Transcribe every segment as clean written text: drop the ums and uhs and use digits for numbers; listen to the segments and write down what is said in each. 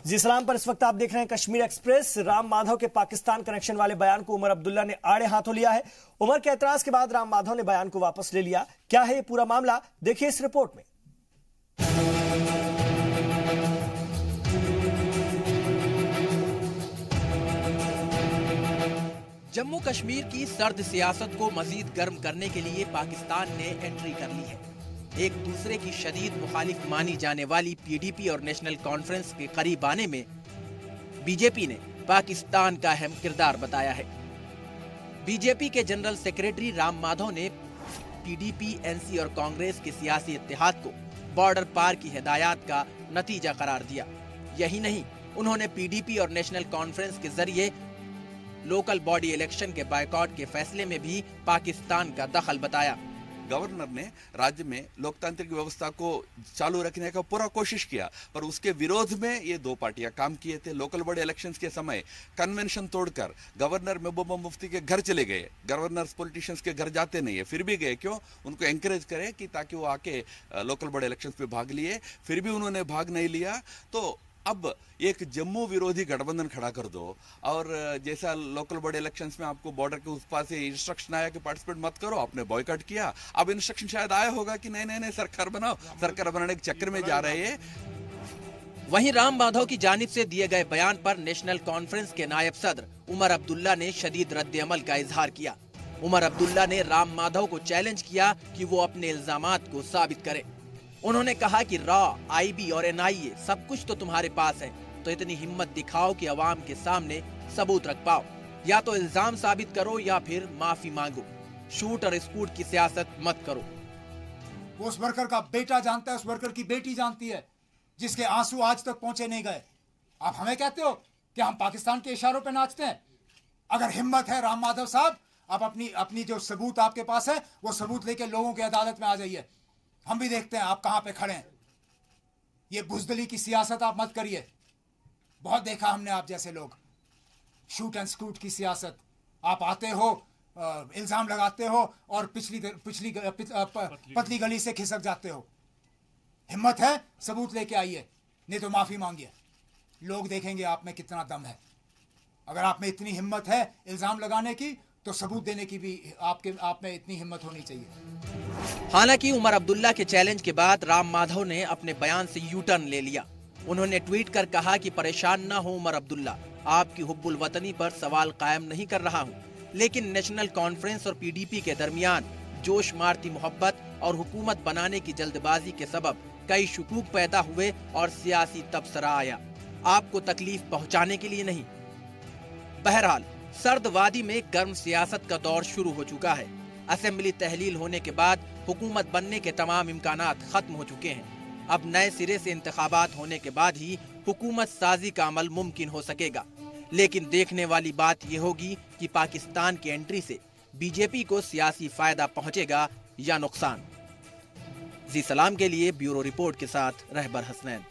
जी सलाम पर इस वक्त आप देख रहे हैं कश्मीर एक्सप्रेस। राम माधव के पाकिस्तान कनेक्शन वाले बयान को उमर अब्दुल्ला ने आड़े हाथों लिया है। उमर के एतराज के बाद राम माधव ने बयान को वापस ले लिया। क्या है ये पूरा मामला, देखिए इस रिपोर्ट में। जम्मू कश्मीर की सर्द सियासत को मजीद गर्म करने के लिए पाकिस्तान ने एंट्री कर ली है। एक दूसरे की शदीद मुखालिफ मानी जाने वाली पीडीपी और नेशनल कॉन्फ्रेंस के करीब आने में बीजेपी ने पाकिस्तान का अहम किरदार बताया है। बीजेपी के जनरल सेक्रेटरी राम माधव ने पीडीपी, एनसी और कांग्रेस के सियासी इत्तेहाद को बॉर्डर पार की हिदायत का नतीजा करार दिया। यही नहीं, उन्होंने पीडीपी और नेशनल कॉन्फ्रेंस के जरिए लोकल बॉडी इलेक्शन के बायकॉट के फैसले में भी पाकिस्तान का दखल बताया। गवर्नर ने राज्य में लोकतांत्रिक व्यवस्था को चालू रखने का पूरा कोशिश किया, पर उसके विरोध में ये दो पार्टियां काम किए थे। लोकल बॉडी इलेक्शंस के समय कन्वेंशन तोड़कर गवर्नर महबूबा मुफ्ती के घर चले गए। गवर्नर्स पॉलिटिशियंस के घर जाते नहीं है, फिर भी गए। क्यों? उनको एंकरेज करें कि ताकि वो आके लोकल बॉडी इलेक्शंस पे भाग लिए, फिर भी उन्होंने भाग नहीं लिया। तो अब एक जम्मू विरोधी गठबंधन खड़ा कर दो, और जैसा लोकल बॉडी इलेक्शंस में आपको बॉर्डर के उस पास से इंस्ट्रक्शन आया कि पार्टिसिपेट मत करो, आपने बॉयकॉट किया। अब इंस्ट्रक्शन शायद आया होगा कि नहीं नहीं नहीं सरकार बनाओ, सरकार बनाने के चक्कर में जा रहे हैं। वहीं राम माधव की जानिब से दिए गए बयान पर नेशनल कॉन्फ्रेंस के नायब सदर उमर अब्दुल्ला ने शदीद रद्द अमल का इजहार किया। उमर अब्दुल्ला ने राम माधव को चैलेंज किया कि वो अपने इल्जामात को साबित करे। उन्होंने कहा कि रॉ, आईबी और एनआईए सब कुछ तो तुम्हारे पास है, तो इतनी हिम्मत दिखाओ कि अवाम के सामने सबूत रख पाओ। या तो इल्जाम साबित करो या फिर माफी मांगो। शूट और स्कूट की सियासत मत करो। वो उस वर्कर का बेटा जानता है, उस वर्कर की बेटी जानती है, जिसके आंसू आज तक पहुंचे नहीं गए। आप हमें कहते हो कि हम पाकिस्तान के इशारों पे नाचते हैं? अगर हिम्मत है राम माधव साहब, आप अपनी जो सबूत आपके पास है वो सबूत लेके लोगों की अदालत में आ जाइए। हम भी देखते हैं आप कहां पे खड़े हैं। ये बुजदली की सियासत आप मत करिए। बहुत देखा हमने आप जैसे लोग, शूट एंड स्कूट की सियासत। आप आते हो, इल्जाम लगाते हो और पतली गली से खिसक जाते हो। हिम्मत है सबूत लेके आइए, नहीं तो माफी मांगिए। लोग देखेंगे आप में कितना दम है। अगर आप में इतनी हिम्मत है इल्जाम लगाने की, तो सबूत देने की भी आप में इतनी हिम्मत होनी चाहिए। हालांकि उमर अब्दुल्ला के चैलेंज के बाद राम माधव ने अपने बयान से यू टर्न ले लिया। उन्होंने ट्वीट कर कहा कि परेशान न हो उमर अब्दुल्ला, आपकी हुब्बुल वतनी पर सवाल कायम नहीं कर रहा हूं, लेकिन नेशनल कॉन्फ्रेंस और पीडीपी के दरमियान जोश मारती मोहब्बत और हुकूमत बनाने की जल्दबाजी के सबब कई शुकूक पैदा हुए और सियासी तबसरा आया, आपको तकलीफ पहुंचाने के लिए नहीं। बहरहाल सर्द वादी में गर्म सियासत का दौर शुरू हो चुका है। असेंबली तहलील होने के बाद हुकूमत बनने के तमाम इम्कानात खत्म हो चुके हैं। अब नए सिरे से इंतखाबात होने के बाद ही हुकूमत साजी का अमल मुमकिन हो सकेगा। लेकिन देखने वाली बात यह होगी कि पाकिस्तान की एंट्री से बीजेपी को सियासी फायदा पहुंचेगा या नुकसान। जी सलाम के लिए ब्यूरो रिपोर्ट के साथ रहबर हसनैन।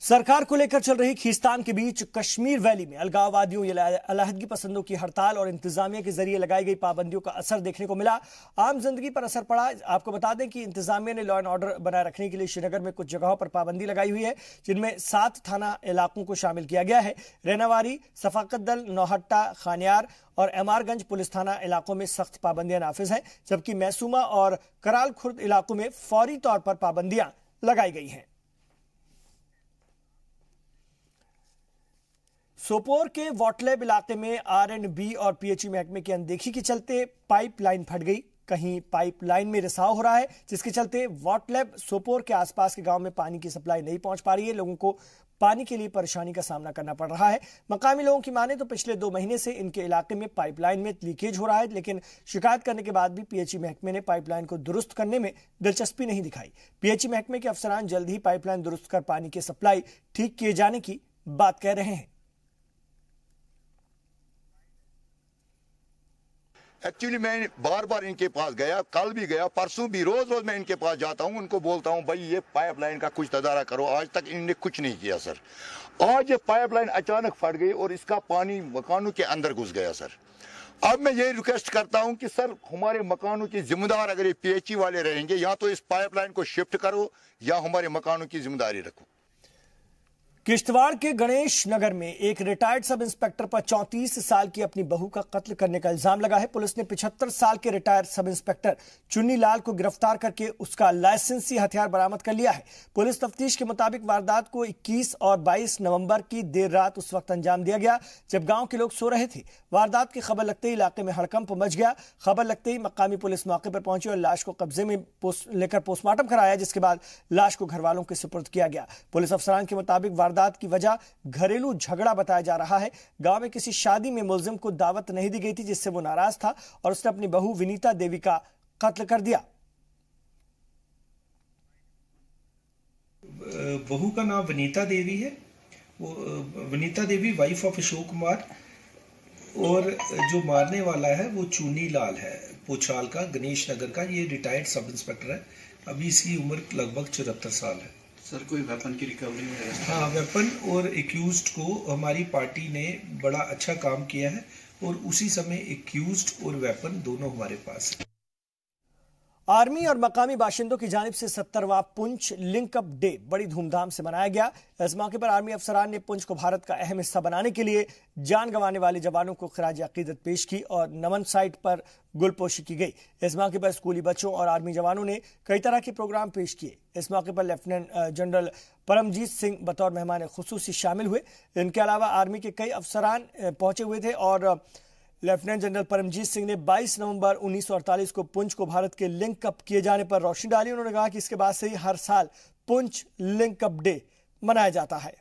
सरकार को लेकर चल रही खींचतान के बीच कश्मीर वैली में अलगाववादियों या अलहदगी पसंदों की हड़ताल और इंतजामिया के जरिए लगाई गई पाबंदियों का असर देखने को मिला। आम जिंदगी पर असर पड़ा। आपको बता दें कि इंतजामिया ने लॉ एंड ऑर्डर बनाए रखने के लिए श्रीनगर में कुछ जगहों पर पाबंदी लगाई हुई है, जिनमें 7 थाना इलाकों को शामिल किया गया है। रैनावारी, सफाकत दल, नौहट्टा, खानियार और एमआरगंज पुलिस थाना इलाकों में सख्त पाबंदियां नाफिज हैं, जबकि मैसूमा और कराल खुर्द इलाकों में फौरी तौर पर पाबंदियां लगाई गई हैं। सोपोर के वॉटलैब इलाके में आरएंडबी और पीएचई महकमे की अनदेखी के चलते पाइपलाइन फट गई। कहीं पाइपलाइन में रिसाव हो रहा है, जिसके चलते वॉटलैब सोपोर के आसपास के गांव में पानी की सप्लाई नहीं पहुंच पा रही है। लोगों को पानी के लिए परेशानी का सामना करना पड़ रहा है। मकामी लोगों की माने तो पिछले 2 महीने से इनके इलाके में पाइपलाइन में लीकेज हो रहा है, लेकिन शिकायत करने के बाद भी पीएचई महकमे ने पाइपलाइन को दुरुस्त करने में दिलचस्पी नहीं दिखाई। पीएचई महकमे के अफसरान जल्द ही पाइपलाइन दुरुस्त कर पानी की सप्लाई ठीक किए जाने की बात कह रहे हैं। एक्चुअली मैं बार बार इनके पास गया, कल भी गया, परसों भी, रोज रोज मैं इनके पास जाता हूं, उनको बोलता हूं भाई ये पाइपलाइन का कुछ तदारा करो। आज तक इन्होंने कुछ नहीं किया सर। आज ये पाइपलाइन अचानक फट गई और इसका पानी मकानों के अंदर घुस गया सर। अब मैं ये रिक्वेस्ट करता हूं कि सर हमारे मकानों की जिम्मेदार अगर ये पीएचई वाले रहेंगे, या तो इस पाइपलाइन को शिफ्ट करो या हमारे मकानों की जिम्मेदारी रखो। किश्तवाड़ के गणेश नगर में एक रिटायर्ड सब इंस्पेक्टर पर 34 साल की अपनी बहू का कत्ल करने का इल्जाम लगा है। पुलिस ने 75 साल के retired sub inspector Chunni Lal को गिरफ्तार करके उसका लाइसेंसी हथियार बरामद कर लिया है। पुलिस तफ्तीश के मुताबिक वारदात को 21 और 22 नवंबर की देर रात उस वक्त अंजाम दिया गया जब गांव के लोग सो रहे थे। वारदात की खबर लगते ही इलाके में हड़कंप मच गया। खबर लगते ही मकामी पुलिस मौके पर पहुंची और लाश को कब्जे में लेकर पोस्टमार्टम कराया, जिसके बाद लाश को घर वालों के सुपुर्द किया गया। पुलिस अफसरान के मुताबिक वारदात की वजह घरेलू झगड़ा बताया जा रहा है। गांव में किसी शादी में मुलजिम को दावत नहीं दी गई थी, जिससे वो नाराज था और उसने अपनी बहू विनीता देवी का कत्ल कर दिया। बहू का नाम विनीता देवी है। वो विनीता देवी वाइफ ऑफ अशोक कुमार, और जो मारने वाला है वो चुन्नी लाल है, पोछाल का, गणेश नगर का। ये रिटायर्ड सब इंस्पेक्टर है। अभी इसकी उम्र लगभग 74 साल है। सर, कोई वेपन की रिकवरी है? हाँ, वेपन और एक्यूज्ड को हमारी पार्टी ने बड़ा अच्छा काम किया है और उसी समय एक्यूज्ड और वेपन दोनों हमारे पास है। आर्मी और मकामी बाशिंदों की जानिब से 70वां पुंछ लिंकअप डे बड़ी धूमधाम से मनाया गया। इस मौके पर आर्मी अफसरान ने पुंछ को भारत का अहम हिस्सा बनाने के लिए जान गंवाने वाले जवानों को खिराज अकीदत पेश की और नमन साइट पर गुलपोशी की गई। इस मौके पर स्कूली बच्चों और आर्मी जवानों ने कई तरह के प्रोग्राम पेश किए। इस मौके पर लेफ्टिनेंट जनरल परमजीत सिंह बतौर मेहमान खुसूसी शामिल हुए। इनके अलावा आर्मी के कई अफसरान पहुंचे हुए थे और लेफ्टिनेंट जनरल परमजीत सिंह ने 22 नवंबर 1948 को पुंछ को भारत के लिंकअप किए जाने पर रोशनी डाली। उन्होंने कहा कि इसके बाद से ही हर साल पुंछ लिंकअप डे मनाया जाता है।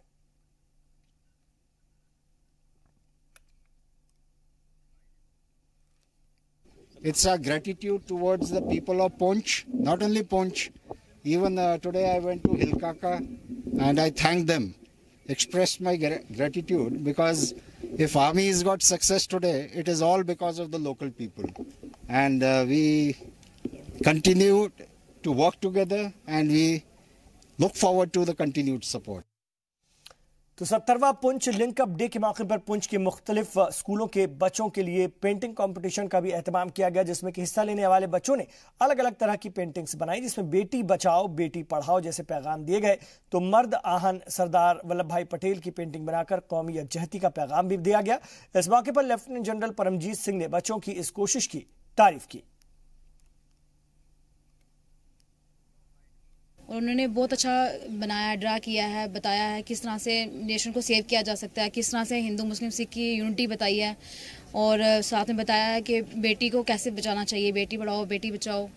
It's a gratitude towards the people of Poonch, not only Poonch. Even today I went to Hilkaka and I thanked them, expressed my gratitude, because if army has got success today, it is all because of the local people. And we continue to work together and we look forward to the continued support. तो 70वां Poonch linkup day के मौके पर पुंछ के मुख्तलिफ स्कूलों के बच्चों के लिए पेंटिंग कंपटीशन का भी एहतमाम किया गया, जिसमें कि हिस्सा लेने वाले बच्चों ने अलग अलग तरह की पेंटिंग्स बनाई, जिसमें बेटी बचाओ बेटी पढ़ाओ जैसे पैगाम दिए गए। तो मर्द आहन सरदार वल्लभ भाई पटेल की पेंटिंग बनाकर कौमी यकजहती का पैगाम भी दिया गया। इस मौके पर लेफ्टिनेंट जनरल परमजीत सिंह ने बच्चों की इस कोशिश की तारीफ की। और उन्होंने बहुत अच्छा बनाया, ड्रा किया है, बताया है किस तरह से नेशन को सेव किया जा सकता है, किस तरह से हिंदू मुस्लिम सिख की यूनिटी बताई है और साथ में बताया है कि बेटी को कैसे बचाना चाहिए, बेटी पढ़ाओ बेटी बचाओ,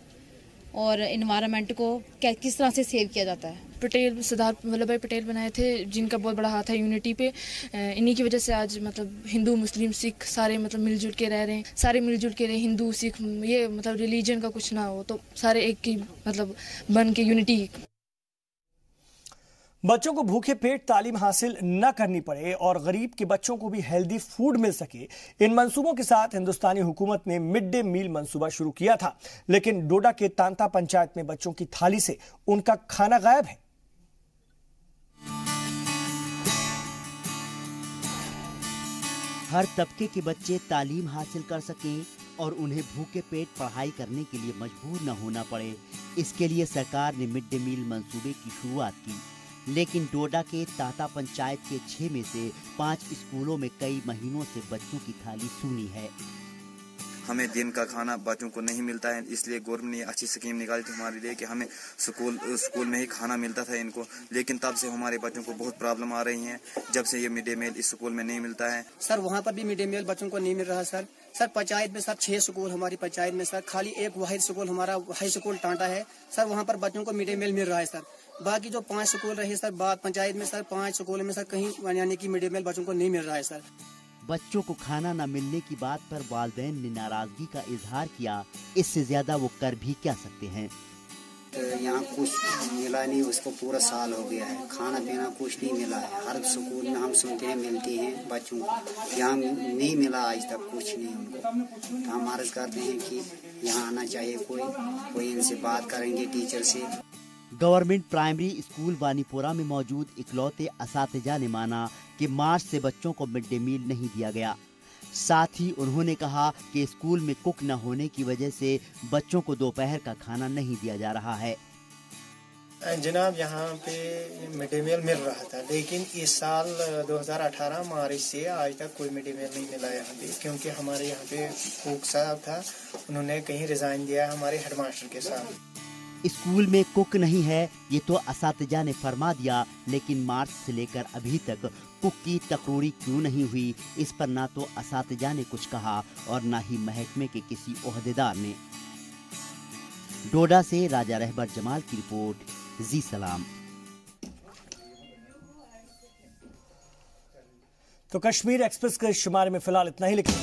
और इन्वायरमेंट को किस तरह से सेव किया जाता है। पटेल, सरदार वल्लभ भाई पटेल बनाए थे, जिनका बहुत बड़ा हाथ है यूनिटी पे। इन्हीं की वजह से आज मतलब हिंदू मुस्लिम सिख सारे मतलब मिलजुल के रह रहे हैं, सारे मिलजुल के रहे, हिंदू सिख ये मतलब रिलीजन का कुछ ना हो, तो सारे एक की मतलब बन के यूनिटी। बच्चों को भूखे पेट तालीम हासिल न करनी पड़े और गरीब के बच्चों को भी हेल्दी फूड मिल सके, इन मंसूबों के साथ हिंदुस्तानी हुकूमत ने मिड डे मील मंसूबा शुरू किया था। लेकिन डोडा के तांता पंचायत में बच्चों की थाली से उनका खाना गायब है। हर तबके के बच्चे तालीम हासिल कर सकें और उन्हें भूखे पेट पढ़ाई करने के लिए मजबूर न होना पड़े, इसके लिए सरकार ने मिड डे मील मंसूबे की शुरुआत की। लेकिन डोडा के ताता पंचायत के 6 में से 5 स्कूलों में कई महीनों से बच्चों की थाली सूनी है। हमें दिन का खाना बच्चों को नहीं मिलता है, इसलिए गवर्नमेंट ने अच्छी स्कीम निकाली थी हमारे लिए कि हमें स्कूल में ही खाना मिलता था इनको। लेकिन तब से हमारे बच्चों को बहुत प्रॉब्लम आ रही है जब से ये मिड डे मील इस स्कूल में नहीं मिलता है। सर, वहाँ पर भी मिड डे मील बच्चों को नहीं मिल रहा सर। पंचायत में सर 6 स्कूल हमारी पंचायत में सर, खाली एक वाहिद स्कूल हमारा हाई स्कूल टांटा है सर, वहाँ पर बच्चों को मिड डे मील मिल रहा है सर। बाकी जो 5 स्कूल रहे सर बाद पंचायत में सर, 5 स्कूल में सर कहीं यानी कि मिड डे मील बच्चों को नहीं मिल रहा है सर। बच्चों को खाना न मिलने की बात पर वालिदैन ने नाराजगी का इजहार किया। इससे ज्यादा वो कर भी क्या सकते हैं। यहाँ कुछ मिला नहीं, उसको पूरा साल हो गया है, खाना पीना कुछ नहीं मिला है। हर स्कूल में हम सुनते हैं मिलती हैं बच्चों को, यहाँ नहीं मिला आज तक कुछ नहीं उनको। तो हम अर्ज करते हैं कि यहाँ आना चाहिए कोई इनसे बात करेंगे टीचर से। गवर्नमेंट प्राइमरी स्कूल वानीपोरा में मौजूद इकलौते असातिजा ने माना कि मार्च से बच्चों को मिड डे मील नहीं दिया गया। साथ ही उन्होंने कहा कि स्कूल में कुक न होने की वजह से बच्चों को दोपहर का खाना नहीं दिया जा रहा है। जनाब यहाँ पे मिड डे मील मिल रहा था, लेकिन इस साल 2018 मार्च से आज तक कोई मिड डे मील नहीं मिला यहाँ पे, क्योंकि हमारे यहाँ पे कुक साहब था, उन्होंने कहीं रिजाइन दिया हमारे हेडमास्टर के साथ। स्कूल में कुक नहीं है ये तो असातिजा ने फरमा दिया, लेकिन मार्च से लेकर अभी तक कुक की तकरीर क्यों नहीं हुई, इस पर ना तो असातिजा ने कुछ कहा और ना ही महकमे के किसी ओहदेदार ने। डोडा से राजा रहबर जमाल की रिपोर्ट, जी सलाम। तो कश्मीर एक्सप्रेस के शुमारे में फिलहाल इतना ही, लेकिन